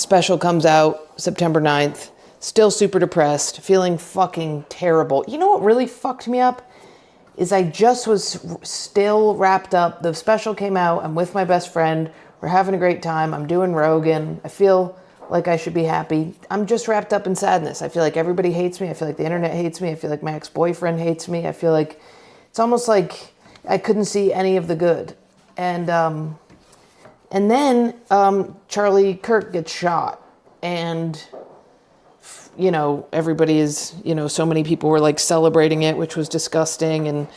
Special comes out September 9th. Still super depressed, feeling fucking terrible. You know what really fucked me up? Is I just was still wrapped up. The special came out. I'm with my best friend. We're having a great time. I'm doing Rogan. I feel like I should be happy. I'm just wrapped up in sadness. I feel like everybody hates me. I feel like the internet hates me. I feel like my ex-boyfriend hates me. I feel like it's almost like I couldn't see any of the good. And then Charlie Kirk gets shot. And you know, everybody is, you know, so many people were like celebrating it, which was disgusting. And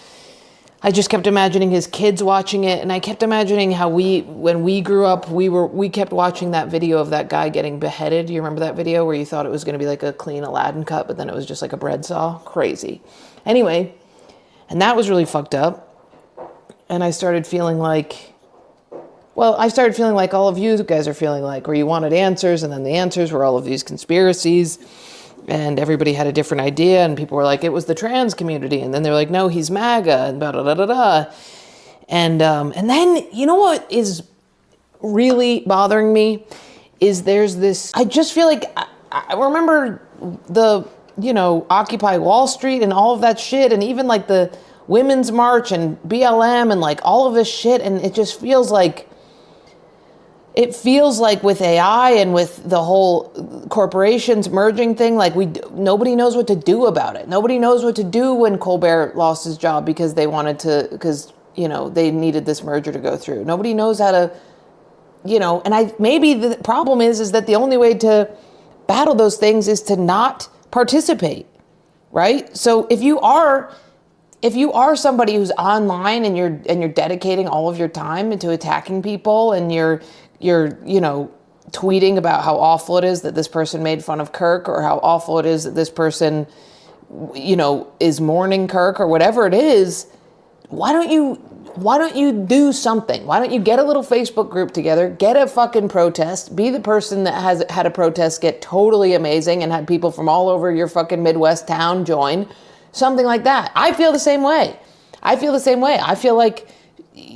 I just kept imagining his kids watching it. And I kept imagining how when we grew up, we kept watching that video of that guy getting beheaded. Do you remember that video where you thought it was going to be like a clean Aladdin cut, but then it was just like a bread saw? Crazy. Anyway, and that was really fucked up. And I started feeling like, all of you guys are feeling like, where you wanted answers, and then the answers were all of these conspiracies, and everybody had a different idea, and people were like, it was the trans community, and then they're like, no, he's MAGA, and blah, blah, blah, blah, blah. And then, you know what is really bothering me is there's this, I just feel like, I remember the, you know, Occupy Wall Street and all of that shit, and even like the Women's March and BLM and like all of this shit, and it just feels like, with AI and with the whole corporations merging thing, like nobody knows what to do about it. Nobody knows what to do when Colbert lost his job because because, you know, they needed this merger to go through. Nobody knows how to, you know, and maybe the problem is that the only way to battle those things is to not participate, right? So if you are somebody who's online and you're dedicating all of your time into attacking people, and you're, you know, tweeting about how awful it is that this person made fun of Kirk, or how awful it is that this person, you know, is mourning Kirk, or whatever it is, why don't you do something? Why don't you get a little Facebook group together, get a fucking protest, be the person that has had a protest get totally amazing and had people from all over your fucking Midwest town join, something like that. I feel the same way. I feel like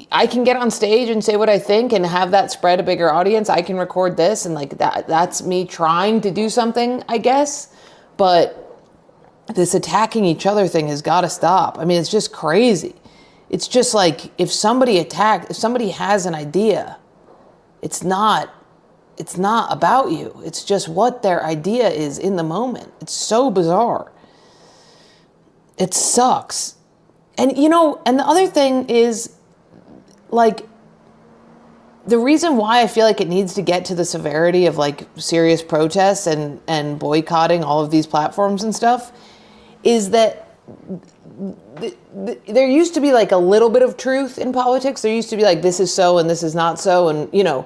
I can get on stage and say what I think and have that spread a bigger audience. I can record this, and like that's me trying to do something, I guess. But this attacking each other thing has got to stop. I mean, it's just crazy. It's just like, if somebody has an idea, it's not about you. It's just what their idea is in the moment. It's so bizarre. It sucks. And, you know, and the other thing is, like, the reason why I feel like it needs to get to the severity of like serious protests and boycotting all of these platforms and stuff is that there used to be like a little bit of truth in politics. There used to be like, this is so and this is not so. And, you know,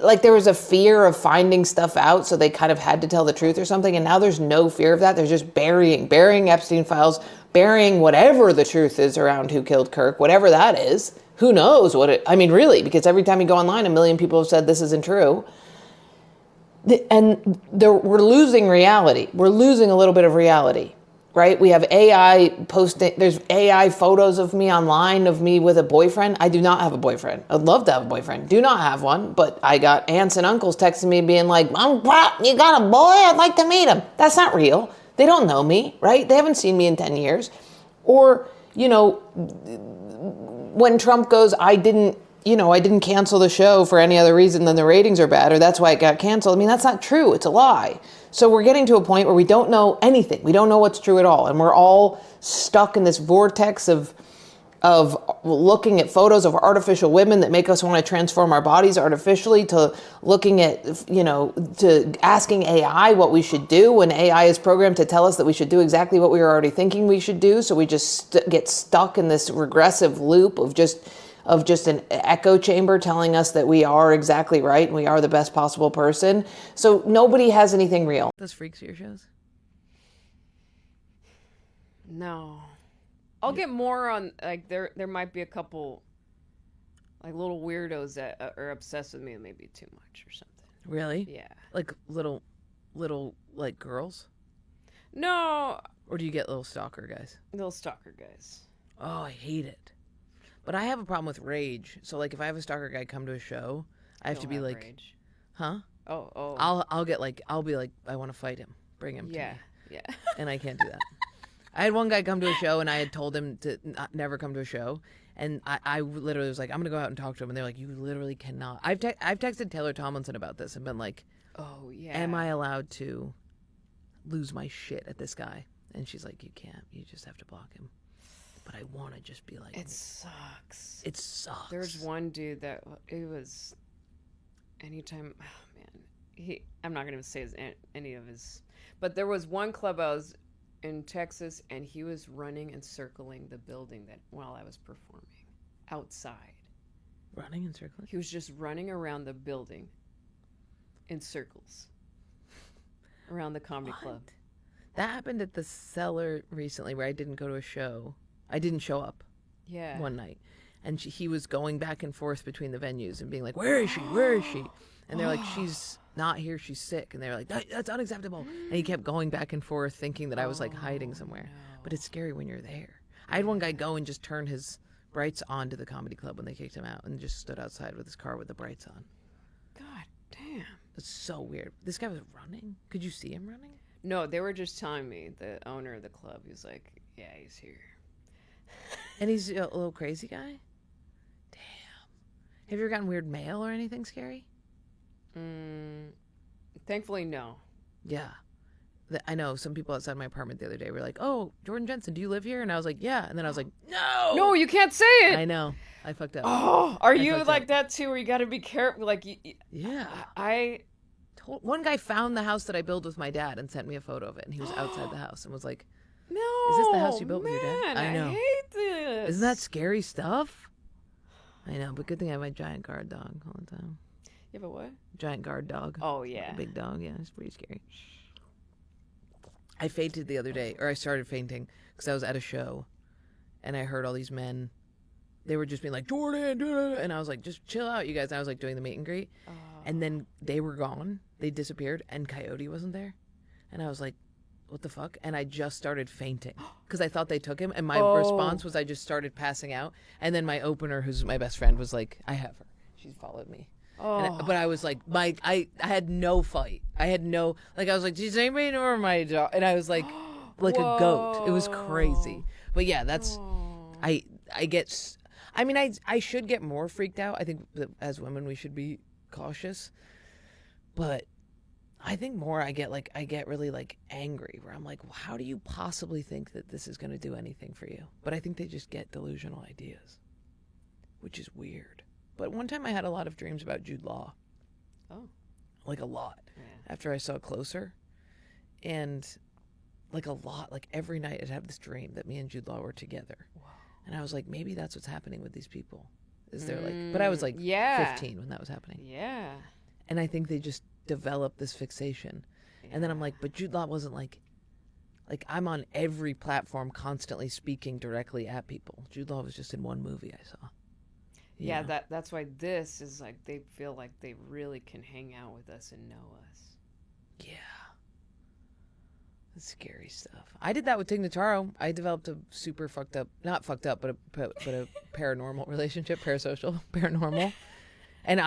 like there was a fear of finding stuff out, so they kind of had to tell the truth or something. And now there's no fear of that. There's just burying Epstein files, burying whatever the truth is around who killed Kirk, whatever that is. Who knows I mean, really, because every time you go online, a million people have said this isn't true. We're losing reality. We're losing a little bit of reality, right? We have AI posting, there's AI photos of me online, of me with a boyfriend. I do not have a boyfriend. I'd love to have a boyfriend. Do not have one, but I got aunts and uncles texting me being like, you got a boy? I'd like to meet him. That's not real. They don't know me, right? They haven't seen me in 10 years. Or, you know, when Trump goes, I didn't cancel the show for any other reason than the ratings are bad, or that's why it got canceled. I mean, that's not true. It's a lie. So we're getting to a point where we don't know anything. We don't know what's true at all. And we're all stuck in this vortex of looking at photos of artificial women that make us want to transform our bodies artificially, to looking at, you know, to asking AI what we should do when AI is programmed to tell us that we should do exactly what we were already thinking we should do. So we just get stuck in this regressive loop of just an echo chamber telling us that we are exactly right and we are the best possible person. So nobody has anything real. Those freaks to your shows? No. I'll get more on, like, there might be a couple, like, little weirdos that are obsessed with me and maybe too much or something. Really? Yeah. Like little, like, girls? No. Or do you get little stalker guys? Little stalker guys. Oh, I hate it. But I have a problem with rage. So, like, if I have a stalker guy come to a show, I have to be like, rage. Huh? Oh. I'll be like, I want to fight him. Bring him to me. Yeah. And I can't do that. I had one guy come to a show, and I had told him to never come to a show. And I literally was like, I'm going to go out and talk to him. And they're like, you literally cannot. I've texted Taylor Tomlinson about this and been like, Oh, yeah. am I allowed to lose my shit at this guy? And she's like, you can't. You just have to block him. But I want to just be like, It sucks. it sucks. There's one dude that it was anytime. Oh man, I'm not gonna say any of his, but there was one club I was in Texas, and he was running and circling the building that while I was performing outside. Running in circles? He was just running around the building in circles around the comedy club. That happened at the Cellar recently, where I didn't go to a show. I didn't show up. Yeah. One night, and he was going back and forth between the venues and being like, where is she? Where is she? And they're like, she's not here. She's sick. And they're like, that's unacceptable. And he kept going back and forth, thinking that I was like hiding somewhere. No. But it's scary when you're there. I had one guy go and just turn his brights on to the comedy club when they kicked him out, and just stood outside with his car with the brights on. God damn. It's so weird. This guy was running. Could you see him running? No, they were just telling me, the owner of the club, he was like, yeah, he's here. And he's a little crazy guy? Damn. Have you ever gotten weird mail or anything scary? Thankfully, no. Yeah. I know some people outside my apartment the other day were like, oh, Jordan Jensen, do you live here? And I was like, yeah. And then I was like, no. No, you can't say it. I know. I fucked up. Oh, are you fucked like up. that too, where you got to be careful? Like, Yeah. One guy found the house that I built with my dad and sent me a photo of it. And he was outside the house and was like, no. is this the house you built with your dad? Man, I know. hate this. Isn't that scary stuff? I know, but good thing I have my giant guard dog all the time. You have a what? Giant guard dog. Oh, yeah. Like a big dog. Yeah, it's pretty scary. I fainted the other day, or I started fainting because I was at a show and I heard all these men. They were just being like, Jordan, and I was like, just chill out, you guys. And I was like doing the meet and greet. And then they were gone. They disappeared, and Coyote wasn't there. And I was like, what the fuck? And I just started fainting because I thought they took him. And my response was I just started passing out. And then my opener, who's my best friend, was like, I have her. She's followed me. But I was like, I had no fight. I had no, like, I was like, does anybody know where my dog? And I was like a goat. It was crazy. But yeah, that's, I get, I mean, I should get more freaked out. I think that as women, we should be cautious. But I think more I get really like angry, where I'm like, well, how do you possibly think that this is going to do anything for you? But I think they just get delusional ideas, which is weird. But one time I had a lot of dreams about Jude Law. Oh. Like a lot. Yeah. After I saw Closer. And like a lot, like every night I'd have this dream that me and Jude Law were together. Wow. And I was like, maybe that's what's happening with these people. Is they're like, but I was like 15 when that was happening. Yeah. And I think they just developed this fixation. Yeah. And then I'm like, but Jude Law wasn't like I'm on every platform constantly speaking directly at people. Jude Law was just in one movie I saw. Yeah, that's why this is like, they feel like they really can hang out with us and know us. Yeah. That's scary stuff. I did that with Tig Notaro. I developed a super not fucked up, but a paranormal relationship, parasocial, paranormal. And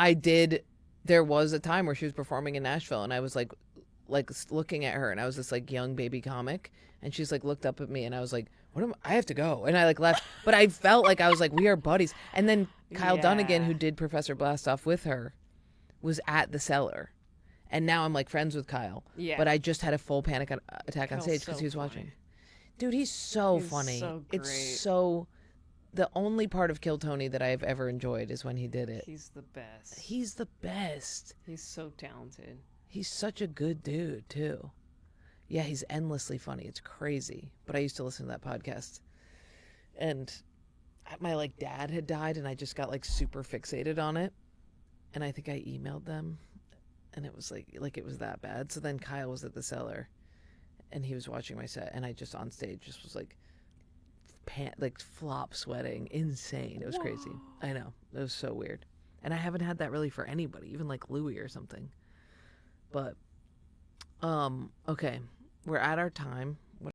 there was a time where she was performing in Nashville, and I was like looking at her, and I was this like young baby comic, and she's like looked up at me, and I was like, I have to go. And I like left, but I felt like I was like, we are buddies. And then Kyle Dunnigan, who did Professor Blastoff with her, was at the Cellar. And now I'm like friends with Kyle. Yeah. But I just had a full panic attack on stage because he was watching. Dude, he's so funny. So great. It's so, the only part of Kill Tony that I've ever enjoyed is when he did it. He's the best. He's the best. He's so talented. He's such a good dude too. Yeah, he's endlessly funny. It's crazy. But I used to listen to that podcast. And my like dad had died, and I just got like super fixated on it. And I think I emailed them, and it was like it was that bad. So then Kyle was at the Cellar, and he was watching my set, and I just on stage just was like flop sweating, insane. It was crazy. I know. It was so weird. And I haven't had that really for anybody, even like Louis or something. But okay, we're at our time.